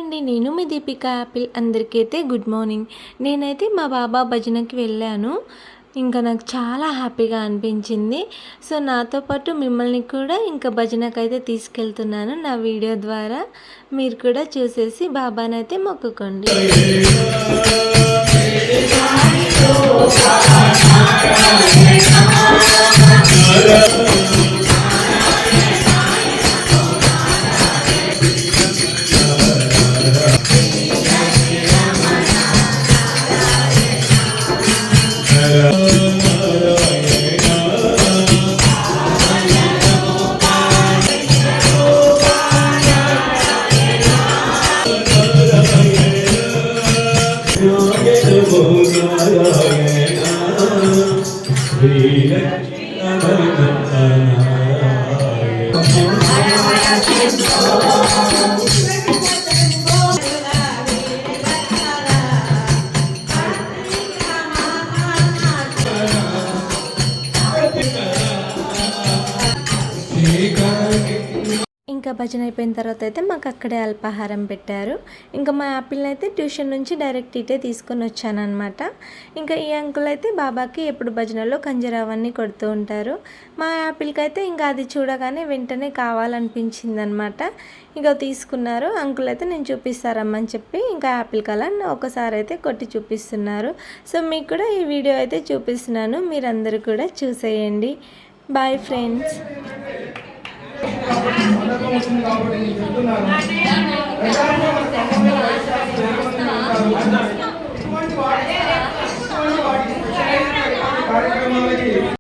అండి, నేను మీ దీపిక యాపిల్. అందరికైతే గుడ్ మార్నింగ్. నేనైతే మా బాబా భజనకి వెళ్ళాను. ఇంకా నాకు చాలా హ్యాపీగా అనిపించింది. సో నాతో పాటు మిమ్మల్ని కూడా ఇంకా భజనకైతే తీసుకెళ్తున్నాను నా వీడియో ద్వారా. మీరు కూడా చూసేసి బాబానైతే మొక్కుకోండి. ఇంకా భజన అయిపోయిన తర్వాత అయితే మాకు అక్కడే అల్పాహారం పెట్టారు. ఇంకా మా యాపిల్ని అయితే ట్యూషన్ నుంచి డైరెక్ట్ ఇటే తీసుకొని వచ్చానమాట. ఇంకా ఈ అంకుల్ అయితే బాబాకి ఎప్పుడు భజనలో కంజరావన్నీ కొడుతూ ఉంటారు. మా యాపిల్కి అయితే ఇంకా అది చూడగానే వెంటనే కావాలనిపించింది అనమాట. ఇంకా తీసుకున్నారు. అంకుల్ అయితే నేను చూపిస్తారమ్మని చెప్పి ఇంకా యాపిల్ కలర్ ఒకసారి అయితే కొట్టి చూపిస్తున్నారు. సో మీకు కూడా ఈ వీడియో అయితే చూపిస్తున్నాను, మీరందరూ కూడా చూసేయండి. Bye friends.